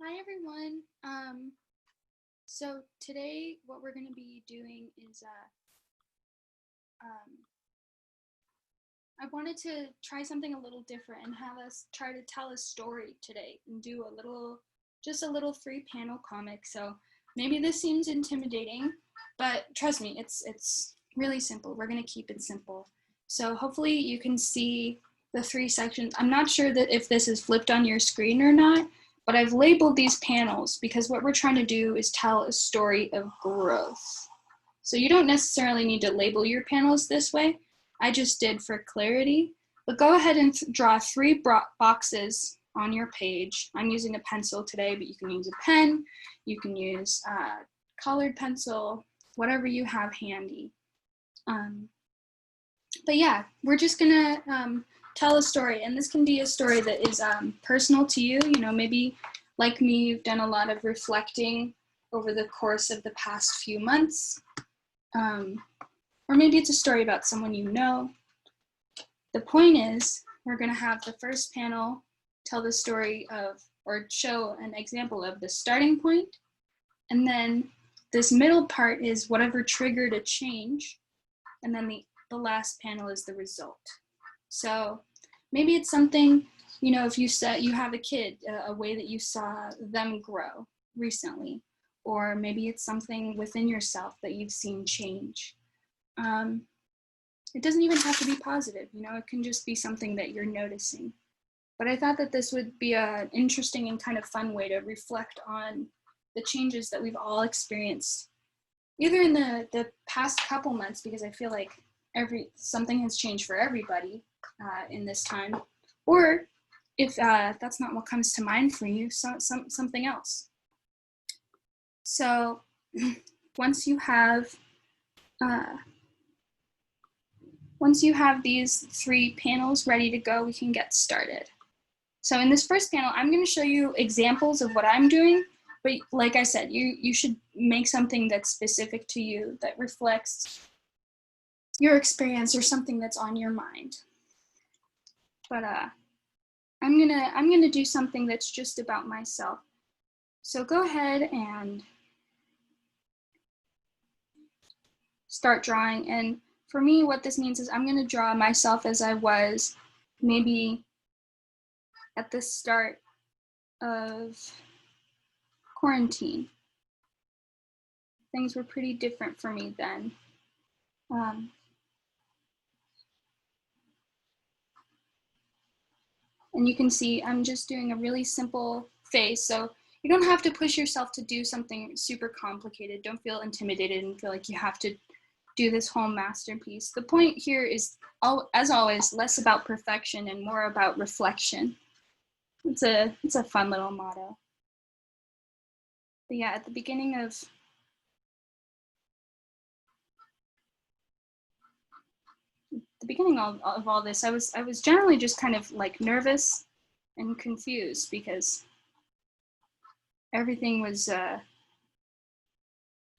Hi everyone. So today what we're going to be doing is I wanted to try something a little different and have us try to tell a story today and do just a little 3-panel comic. So maybe this seems intimidating, but trust me, it's really simple. We're going to keep it simple. So hopefully you can see the 3 sections. I'm not sure that if this is flipped on your screen or not, but I've labeled these panels because what we're trying to do is tell a story of growth. So you don't necessarily need to label your panels this way. I just did for clarity. But go ahead and draw 3 boxes on your page. I'm using a pencil today, but you can use a pen. You can use a colored pencil, whatever you have handy. But yeah, we're just gonna tell a story, and this can be a story that is personal to you. You know, maybe like me, you've done a lot of reflecting over the course of the past few months. Or maybe it's a story about someone you know. The point is, we're gonna have the first panel tell the story of, or show an example of the starting point, and then this middle part is whatever triggered a change, and then the last panel is the result. So maybe it's something, you know, if you said you have a kid, a way that you saw them grow recently, or maybe it's something within yourself that you've seen change. It doesn't even have to be positive, you know, it can just be something that you're noticing. But I thought that this would be an interesting and kind of fun way to reflect on the changes that we've all experienced, either in the past couple months, because I feel like something has changed for everybody in this time, or if that's not what comes to mind for you, something else. So once you have these 3 panels ready to go, we can get started. So in this first panel, I'm going to show you examples of what I'm doing, but like I said, you should make something that's specific to you, that reflects your experience or something that's on your mind. But I'm gonna do something that's just about myself. So go ahead and start drawing. And for me, what this means is I'm gonna draw myself as I was maybe at the start of quarantine. Things were pretty different for me then. And you can see I'm just doing a really simple face. So you don't have to push yourself to do something super complicated. Don't feel intimidated and feel like you have to do this whole masterpiece. The point here is, as always, less about perfection and more about reflection. It's a fun little motto. But yeah, at the beginning of all this, I was generally just kind of like nervous and confused because everything was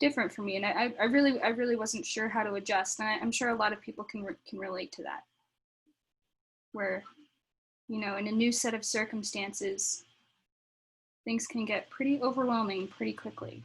different for me, and I really wasn't sure how to adjust, and I'm sure a lot of people can relate to that, where, you know, in a new set of circumstances, things can get pretty overwhelming pretty quickly.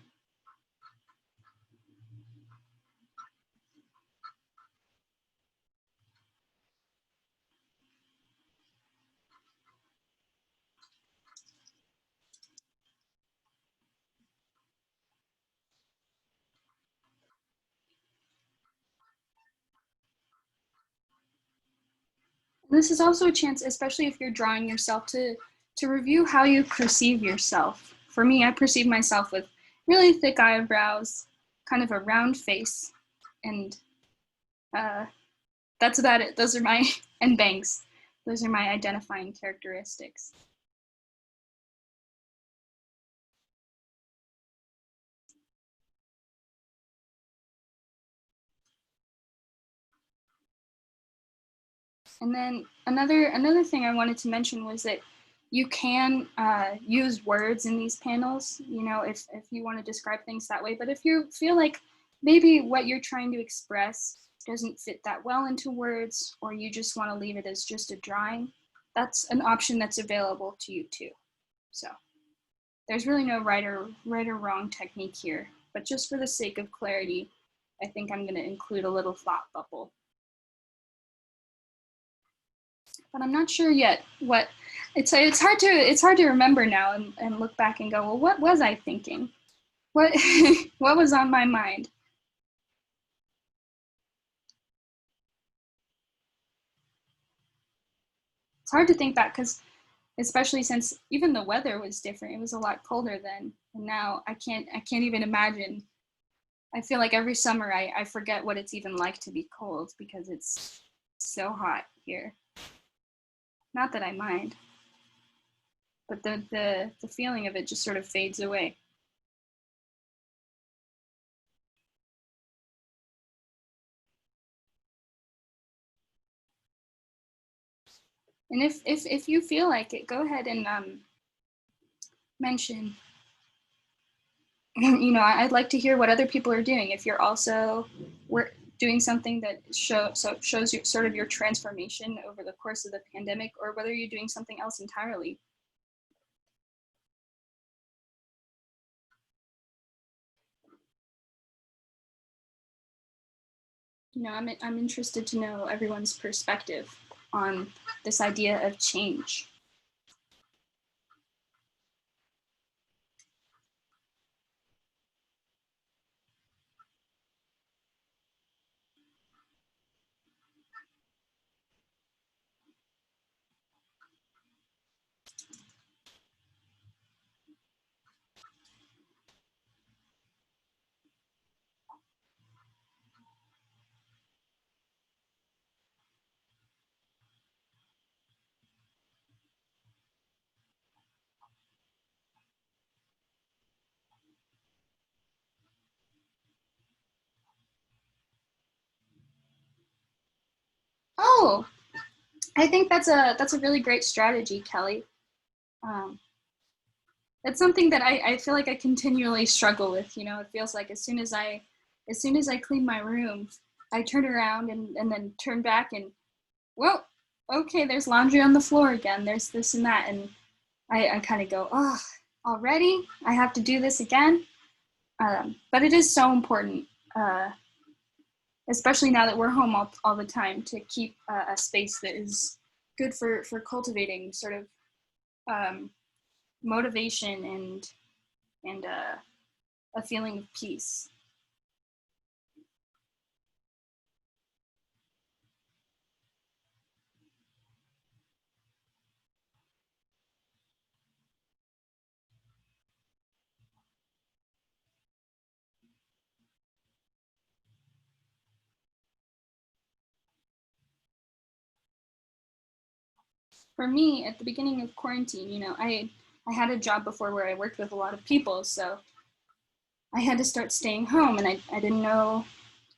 And this is also a chance, especially if you're drawing yourself, to review how you perceive yourself. For me, I perceive myself with really thick eyebrows, kind of a round face, and that's about it. Those are my, and bangs. Those are my identifying characteristics. And then another thing I wanted to mention was that you can use words in these panels, you know, if you want to describe things that way. But if you feel like maybe what you're trying to express doesn't fit that well into words, or you just want to leave it as just a drawing, that's an option that's available to you too. So there's really no right or wrong technique here, but just for the sake of clarity, I think I'm going to include a little thought bubble. But I'm not sure yet what it's hard to remember now and look back and go, well, what was I thinking? What what was on my mind? It's hard to think back because especially since even the weather was different. It was a lot colder then, and now I can't even imagine. I feel like every summer I forget what it's even like to be cold because it's so hot here. Not that I mind, but the feeling of it just sort of fades away. And if you feel like it, go ahead and mention. You know, I'd like to hear what other people are doing. If you're also doing something that shows you sort of your transformation over the course of the pandemic, or whether you're doing something else entirely. You know, I'm interested to know everyone's perspective on this idea of change. Oh, I think that's a really great strategy, Kelly. Um, it's something that I feel like I continually struggle with. You know, it feels like as soon as I clean my room, I turn around and then turn back and, well, okay, there's laundry on the floor again. There's this and that, and I kind of go, oh, already I have to do this again. But it is so important, especially now that we're home all the time, to keep a space that is good for cultivating sort of um, motivation and a feeling of peace. For me, at the beginning of quarantine, you know, I had a job before where I worked with a lot of people, so I had to start staying home, and I didn't know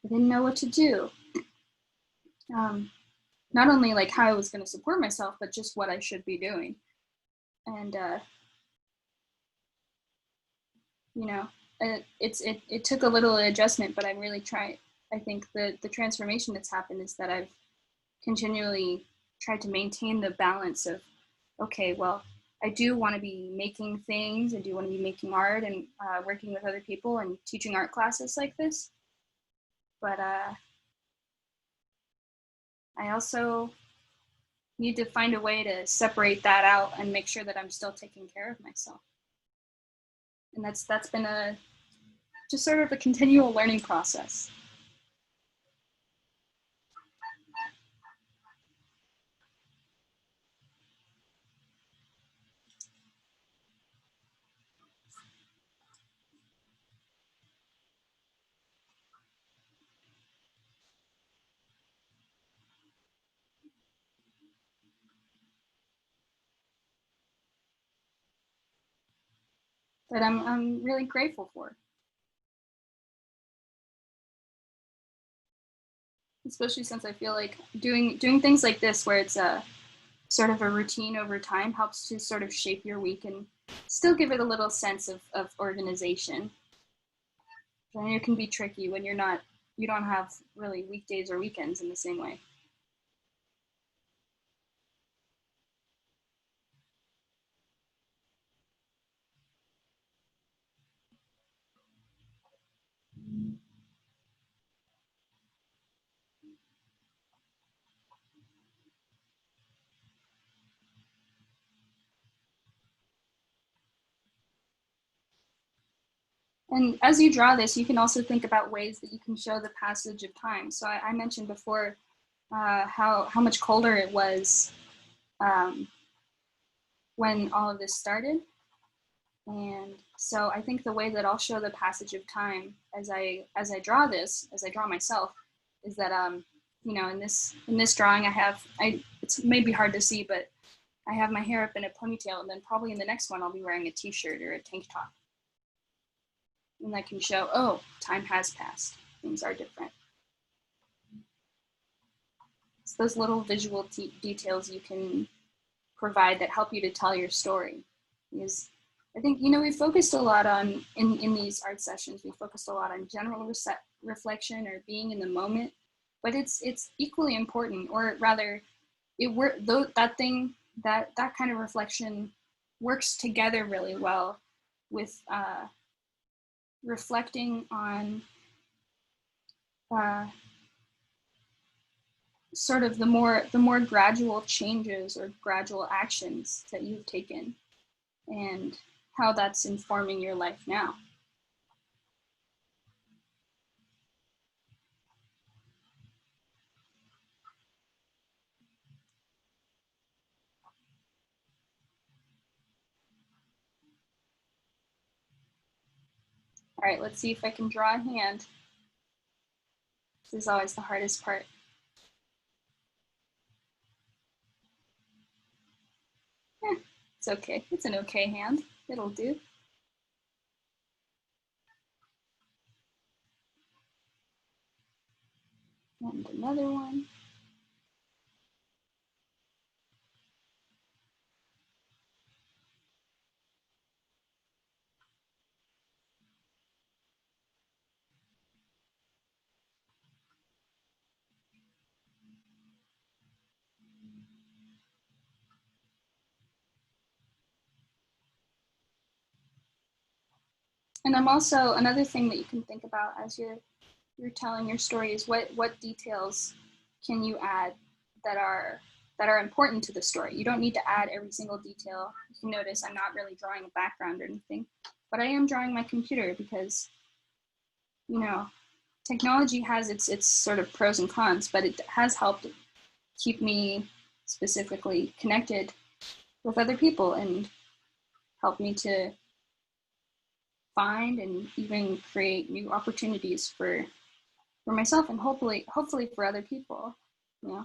what to do. Um, Not only like how I was going to support myself, but just what I should be doing. And you know, it took a little adjustment, but I'm really trying. I think the transformation that's happened is that I've continually tried to maintain the balance of, okay, well, I do want to be making things. I do want to be making art and working with other people and teaching art classes like this. But I also need to find a way to separate that out and make sure that I'm still taking care of myself. And that's been a just sort of a continual learning process. That I'm really grateful for, especially since I feel like doing things like this where it's a sort of a routine over time helps to sort of shape your week and still give it a little sense of organization. And it can be tricky when you don't have really weekdays or weekends in the same way. And as you draw this, you can also think about ways that you can show the passage of time. So I mentioned before how much colder it was um, when all of this started. And so I think the way that I'll show the passage of time as I draw this, as I draw myself, is that you know, in this drawing it's maybe hard to see, but I have my hair up in a ponytail, and then probably in the next one I'll be wearing a t-shirt or a tank top. And that can show, oh, time has passed. Things are different. It's those little visual details you can provide that help you to tell your story. Because I think, you know, we focused a lot on, in these art sessions, we focused a lot on general reflection or being in the moment, but it's equally important, or rather, that kind of reflection works together really well with reflecting on uh, sort of the more gradual changes or gradual actions that you've taken and how that's informing your life now. All right, let's see if I can draw a hand. This is always the hardest part. It's okay. It's an okay hand. It'll do. And another one. And I'm also, another thing that you can think about as you're telling your story is what details can you add that are important to the story. You don't need to add every single detail. You can notice I'm not really drawing a background or anything, but I am drawing my computer because, you know, technology has its sort of pros and cons, but it has helped keep me specifically connected with other people and help me to find and even create new opportunities for myself and hopefully for other people, you know,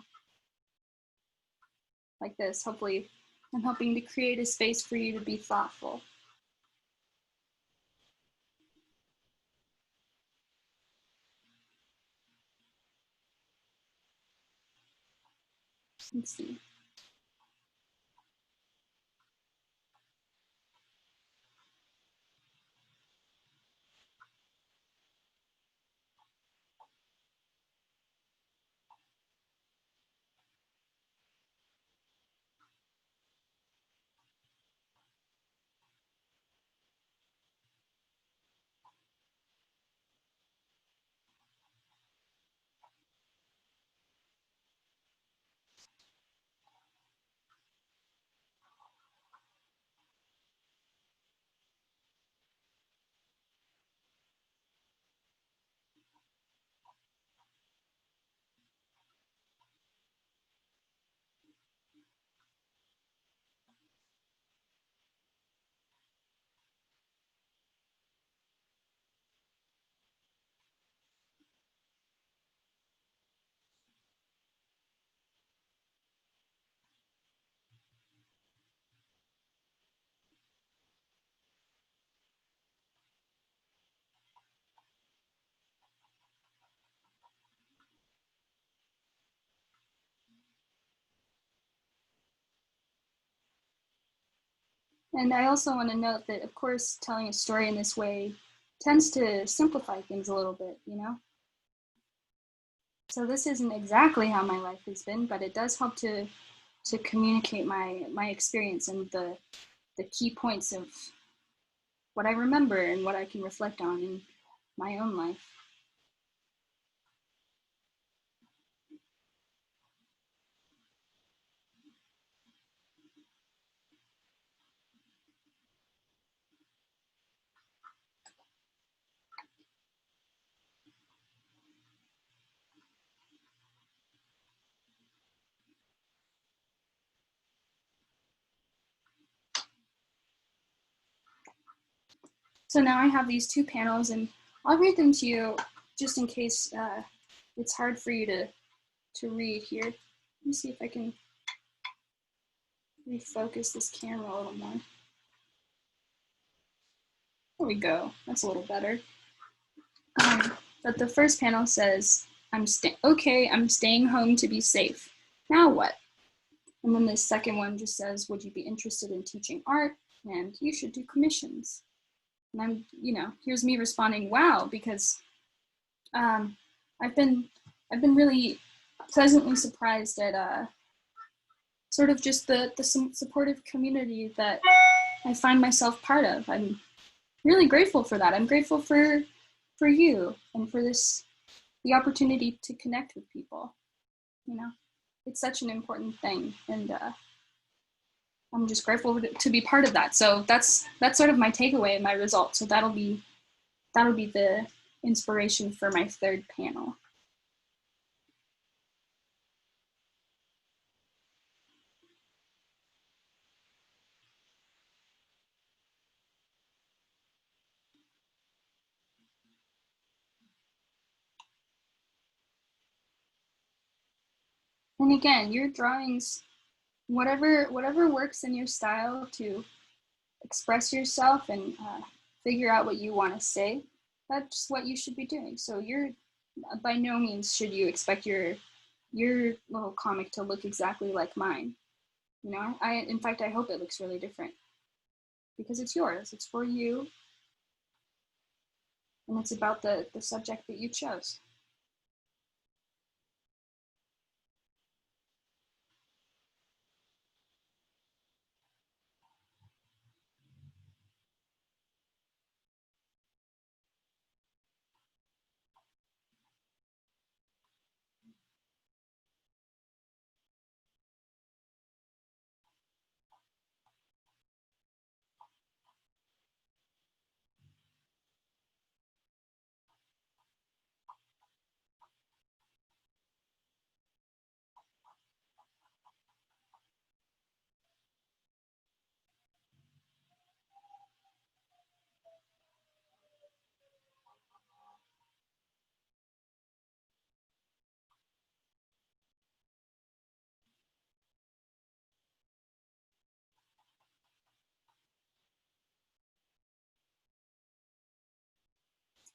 like this. Hopefully I'm helping to create a space for you to be thoughtful. Let's see. And I also want to note that, of course, telling a story in this way tends to simplify things a little bit, you know? So this isn't exactly how my life has been, but it does help to communicate my experience and the key points of what I remember and what I can reflect on in my own life. So now I have these two panels, and I'll read them to you just in case it's hard for you to read here. Let me see if I can refocus this camera a little more. There we go. That's a little better. But the first panel says, I'm staying home to be safe. Now what? And then the second one just says, would you be interested in teaching art? And you should do commissions. And I'm, here's me responding, wow, because I've been really pleasantly surprised at sort of just the supportive community that I find myself part of. I'm really grateful for that. I'm grateful for you and for the opportunity to connect with people. It's such an important thing, and I'm just grateful to be part of that. So that's sort of my takeaway and my result. So that'll be the inspiration for my third panel. And again, your drawings, whatever works in your style to express yourself and figure out what you want to say, that's what you should be doing. So you're by no means should you expect your little comic to look exactly like mine. In fact, I hope it looks really different, because it's yours, it's for you, and it's about the subject that you chose.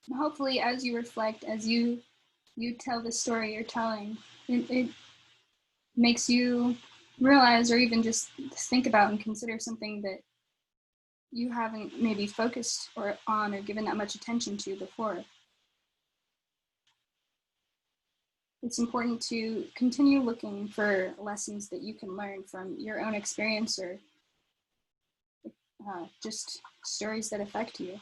And hopefully, as you reflect, as you tell the story you're telling, it makes you realize, or even just think about and consider something that you haven't maybe focused on or given that much attention to before. It's important to continue looking for lessons that you can learn from your own experience, or just stories that affect you.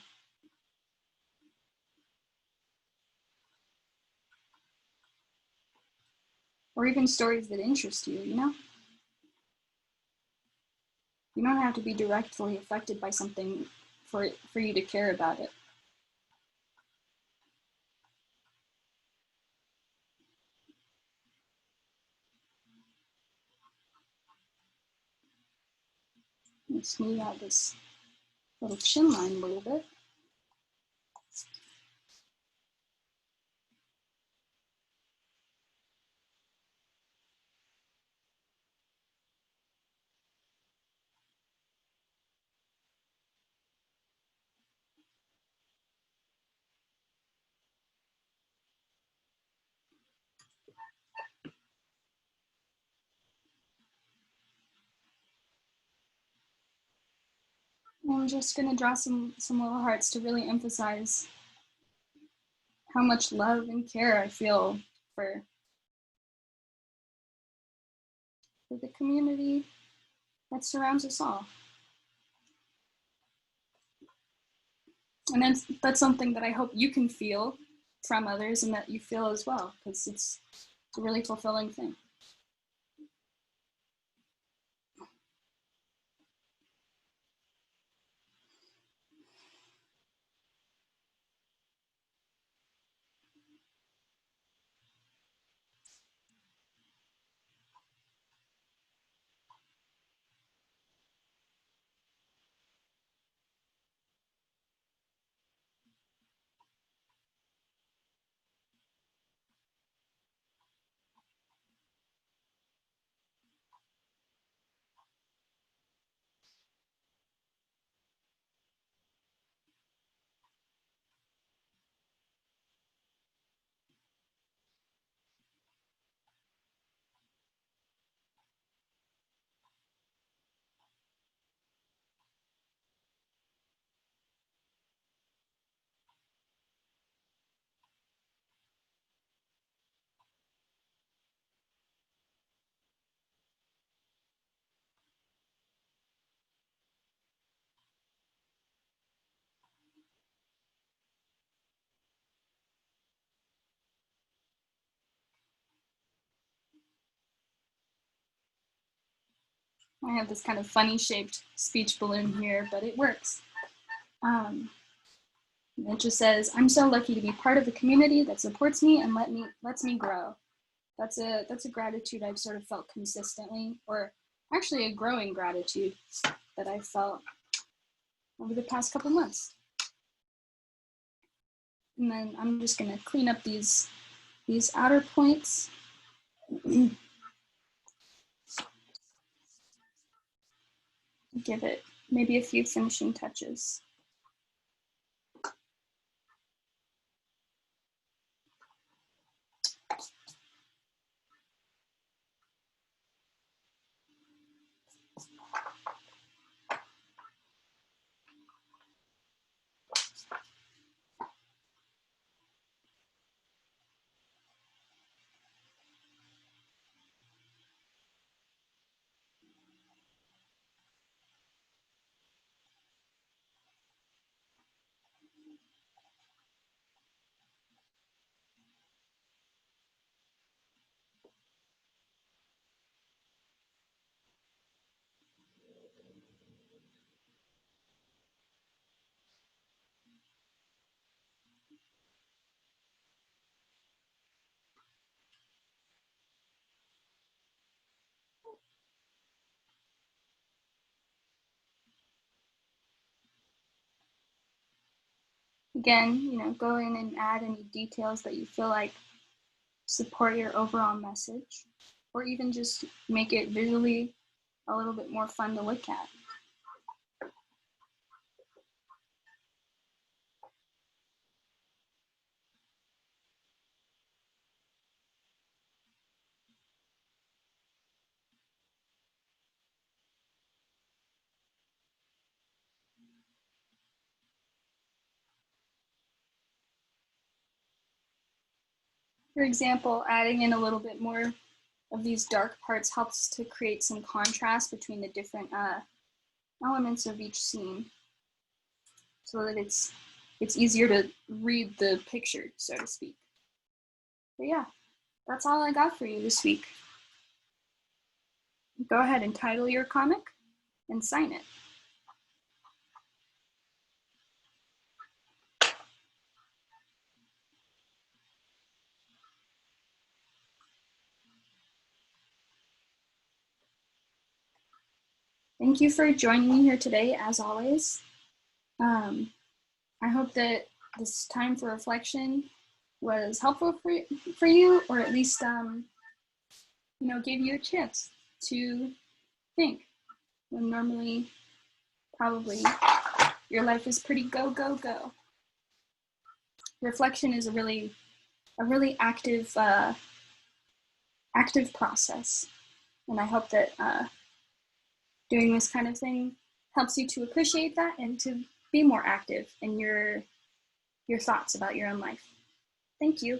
Or even stories that interest you, You don't have to be directly affected by something for you to care about it. Let me smooth out this little chin line a little bit. I'm just gonna draw some little hearts to really emphasize how much love and care I feel for the community that surrounds us all. And that's something that I hope you can feel from others, and that you feel as well, because it's a really fulfilling thing. I have this kind of funny shaped speech balloon here, but it works. It just says, I'm so lucky to be part of a community that supports me and lets me grow. That's a gratitude I've sort of felt consistently, or actually a growing gratitude that I've felt over the past couple months. And then I'm just gonna clean up these outer points. Give it maybe a few finishing touches. Again, go in and add any details that you feel like support your overall message, or even just make it visually a little bit more fun to look at. For example, adding in a little bit more of these dark parts helps to create some contrast between the different elements of each scene, so that it's easier to read the picture, so to speak. But yeah, that's all I got for you this week. Go ahead and title your comic and sign it. Thank you for joining me here today, as always. I hope that this time for reflection was helpful for you, or at least gave you a chance to think, when normally probably your life is pretty go go go. Reflection is a really active process, and I hope that doing this kind of thing helps you to appreciate that and to be more active in your thoughts about your own life. Thank you.